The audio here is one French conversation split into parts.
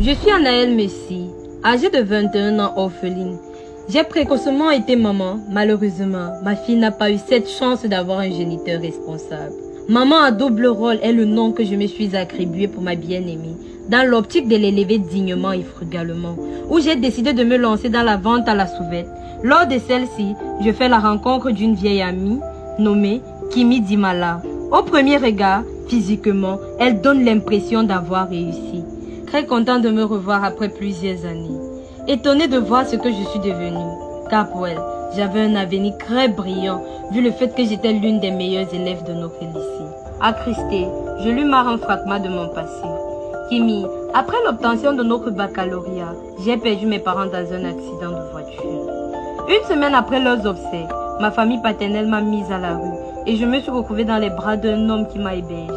Je suis Anaëlle Messi, âgée de 21 ans, orpheline. J'ai précocement été maman. Malheureusement, ma fille n'a pas eu cette chance d'avoir un géniteur responsable. Maman à double rôle est le nom que je me suis attribué pour ma bien-aimée, dans l'optique de l'élever dignement et frugalement, où j'ai décidé de me lancer dans la vente à la sauvette. Lors de celle-ci, je fais la rencontre d'une vieille amie nommée Kimi Dimala. Au premier regard, physiquement, elle donne l'impression d'avoir réussi. Très content de me revoir après plusieurs années. Étonnée de voir ce que je suis devenue, car pour elle, j'avais un avenir très brillant, vu le fait que j'étais l'une des meilleures élèves de notre lycée. Attristé, je lui marre un fragment de mon passé. Kimi, après l'obtention de notre baccalauréat, j'ai perdu mes parents dans un accident de voiture. Une semaine après leurs obsèques, ma famille paternelle m'a mise à la rue et je me suis retrouvée dans les bras d'un homme qui m'a hébergée.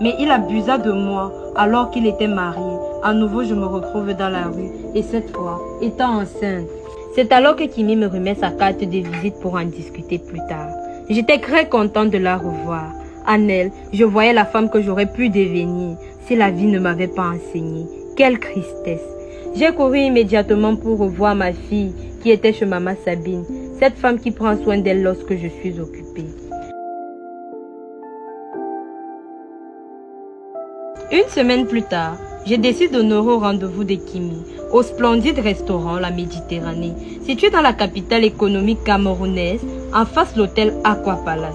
Mais il abusa de moi alors qu'il était marié. À nouveau, je me retrouve dans la rue et cette fois, étant enceinte. C'est alors que Kimi me remet sa carte de visite pour en discuter plus tard. J'étais très contente de la revoir. En elle, je voyais la femme que j'aurais pu devenir si la vie ne m'avait pas enseigné. Quelle tristesse! J'ai couru immédiatement pour revoir ma fille qui était chez maman Sabine, cette femme qui prend soin d'elle lorsque je suis occupée. Une semaine plus tard, je décide d'honorer au rendez-vous de Kimi, au splendide restaurant La Méditerranée, situé dans la capitale économique camerounaise, en face de l'hôtel Aqua Palace.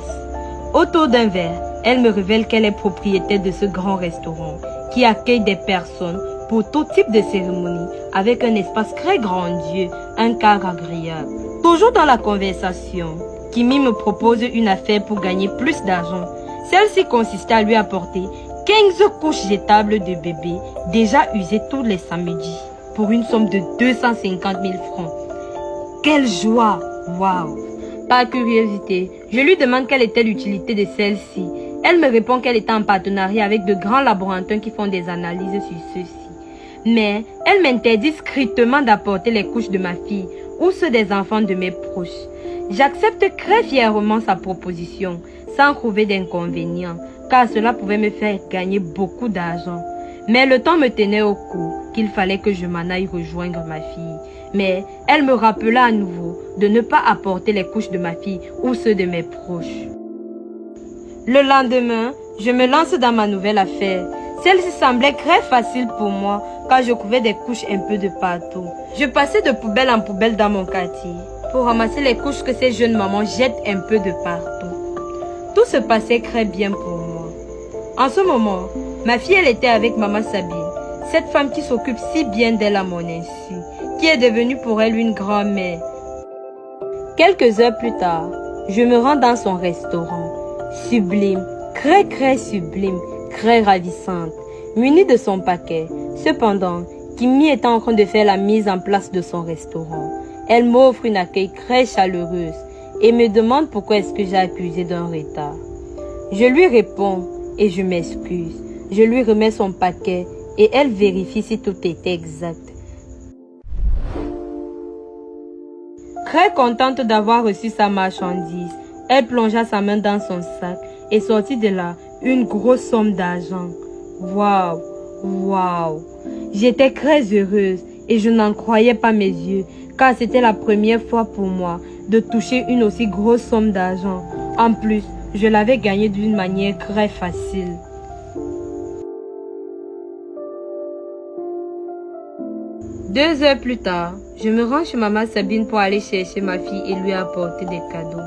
Autour d'un verre, elle me révèle qu'elle est propriétaire de ce grand restaurant, qui accueille des personnes pour tout type de cérémonie, avec un espace très grandiose, un cadre agréable. Toujours dans la conversation, Kimi me propose une affaire pour gagner plus d'argent. Celle-ci consistait à lui apporter 15 couches jetables de bébé déjà usées tous les samedis pour une somme de 250 000 francs. Quelle joie! Waouh! Par curiosité, je lui demande quelle était l'utilité de celle-ci. Elle me répond qu'elle est en partenariat avec de grands laboratoires qui font des analyses sur ceux-ci. Mais elle m'interdit strictement d'apporter les couches de ma fille ou ceux des enfants de mes proches. J'accepte très fièrement sa proposition, sans trouver d'inconvénient, car cela pouvait me faire gagner beaucoup d'argent. Mais le temps me tenait au cou qu'il fallait que je m'en aille rejoindre ma fille. Mais elle me rappela à nouveau de ne pas apporter les couches de ma fille ou ceux de mes proches. Le lendemain, je me lance dans ma nouvelle affaire. Celle-ci semblait très facile pour moi car je trouvais des couches un peu de partout. Je passais de poubelle en poubelle dans mon quartier pour ramasser les couches que ces jeunes mamans jettent un peu de partout. Tout se passait très bien pour moi. En ce moment, ma fille elle était avec maman Sabine, cette femme qui s'occupe si bien d'elle à mon insu, qui est devenue pour elle une grand-mère. Quelques heures plus tard, je me rends dans son restaurant. Sublime, très sublime, très ravissante, munie de son paquet. Cependant, Kimi est en train de faire la mise en place de son restaurant. Elle m'offre une accueil très chaleureuse et me demande pourquoi est-ce que j'ai accusé d'un retard. Je lui réponds et je m'excuse. Je lui remets son paquet et elle vérifie si tout était exact. Très contente d'avoir reçu sa marchandise, elle plongea sa main dans son sac et sortit de là une grosse somme d'argent. Waouh, waouh! J'étais très heureuse et je n'en croyais pas mes yeux, car c'était la première fois pour moi de toucher une aussi grosse somme d'argent. En plus, je l'avais gagnée d'une manière très facile. Deux heures plus tard, je me rends chez maman Sabine pour aller chercher ma fille et lui apporter des cadeaux.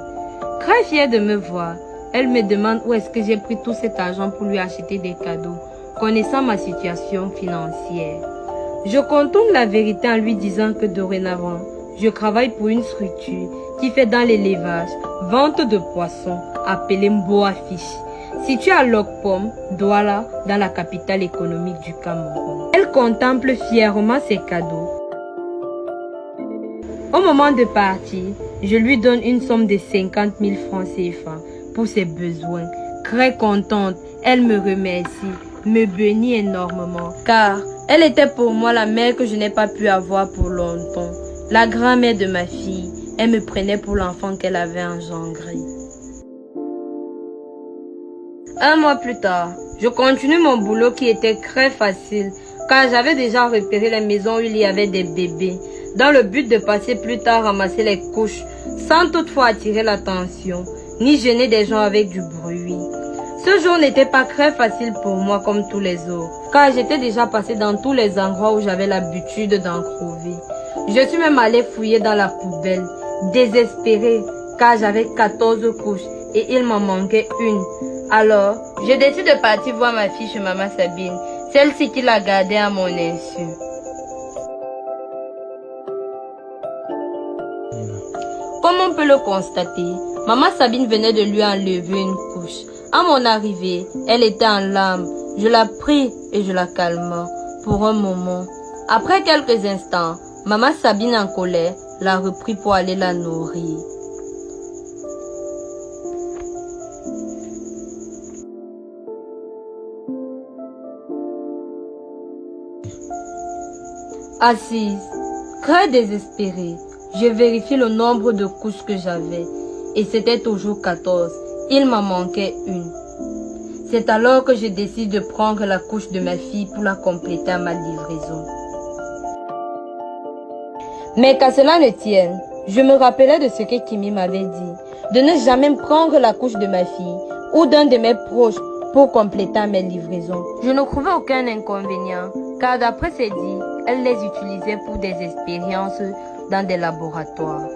Très fière de me voir, elle me demande où est-ce que j'ai pris tout cet argent pour lui acheter des cadeaux, connaissant ma situation financière. Je contourne la vérité en lui disant que dorénavant, je travaille pour une structure qui fait dans l'élevage, vente de poissons, appelée Mboa Fish, située à Lokpom, Douala, dans la capitale économique du Cameroun. Elle contemple fièrement ses cadeaux. Au moment de partir, je lui donne une somme de 50 000 francs CFA pour ses besoins. Très contente, elle me remercie, me bénit énormément, car elle était pour moi la mère que je n'ai pas pu avoir pour longtemps. La grand-mère de ma fille, elle me prenait pour l'enfant qu'elle avait engendré. Un mois plus tard, je continue mon boulot qui était très facile car j'avais déjà repéré les maisons où il y avait des bébés, dans le but de passer plus tard ramasser les couches, sans toutefois attirer l'attention, ni gêner des gens avec du bruit. Ce jour n'était pas très facile pour moi comme tous les autres, car j'étais déjà passé dans tous les endroits où j'avais l'habitude d'en trouver. Je suis même allée fouiller dans la poubelle, désespérée, car j'avais 14 couches et il m'en manquait une. Alors, je décide de partir voir ma fille chez Maman Sabine, celle-ci qui l'a gardée à mon insu. Comme on peut le constater, Maman Sabine venait de lui enlever une couche. À mon arrivée, elle était en larmes. Je la pris et je la calma pour un moment. Après quelques instants, Maman Sabine en colère l'a repris pour aller la nourrir. Assise, très désespérée, je vérifiais le nombre de couches que j'avais et c'était toujours 14. Il m'en manquait une. C'est alors que je décide de prendre la couche de ma fille pour la compléter à ma livraison. Mais qu'à cela ne tienne, je me rappelais de ce que Kimi m'avait dit, de ne jamais prendre la couche de ma fille ou d'un de mes proches pour compléter mes livraisons. Je ne trouvais aucun inconvénient, car d'après ses dits, elle les utilisait pour des expériences dans des laboratoires.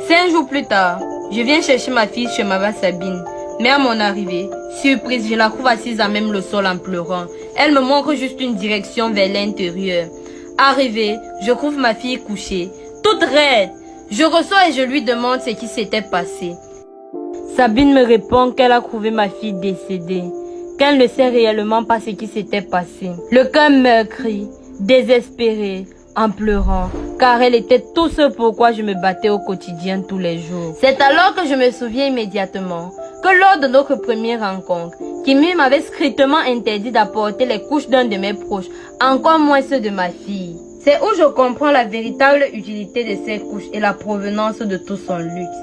5 jours plus tard, je viens chercher ma fille chez Maman Sabine. Mais à mon arrivée, surprise, je la trouve assise à même le sol en pleurant. Elle me montre juste une direction vers l'intérieur. Arrivée, je trouve ma fille couchée, toute raide. Je ressors et je lui demande ce qui s'était passé. Sabine me répond qu'elle a trouvé ma fille décédée, qu'elle ne sait réellement pas ce qui s'était passé. Le cœur meurtri, désespéré, en pleurant, car elle était tout ce pourquoi je me battais au quotidien tous les jours. C'est alors que je me souviens immédiatement que lors de notre première rencontre, Kimi m'avait strictement interdit d'apporter les couches d'un de mes proches, encore moins ceux de ma fille. C'est où je comprends la véritable utilité de ces couches et la provenance de tout son luxe.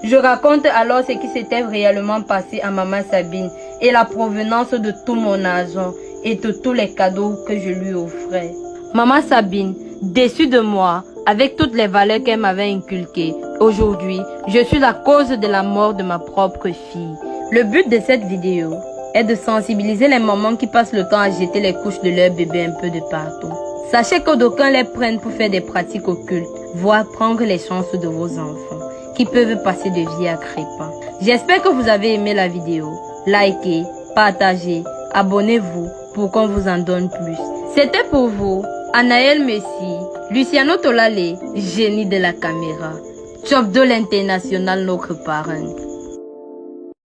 Je raconte alors ce qui s'était réellement passé à Maman Sabine et la provenance de tout mon argent et de tous les cadeaux que je lui offrais. Maman Sabine, déçue de moi, avec toutes les valeurs qu'elle m'avait inculquées, aujourd'hui, je suis la cause de la mort de ma propre fille. Le but de cette vidéo est de sensibiliser les mamans qui passent le temps à jeter les couches de leur bébé un peu de partout. Sachez que d'aucuns les prennent pour faire des pratiques occultes, voire prendre les chances de vos enfants, qui peuvent passer de vie à crépa. J'espère que vous avez aimé la vidéo. Likez, partagez, abonnez-vous pour qu'on vous en donne plus. C'était pour vous, Anaël Messi, Luciano Tolale, génie de la caméra. Job de l'international, notre parrain.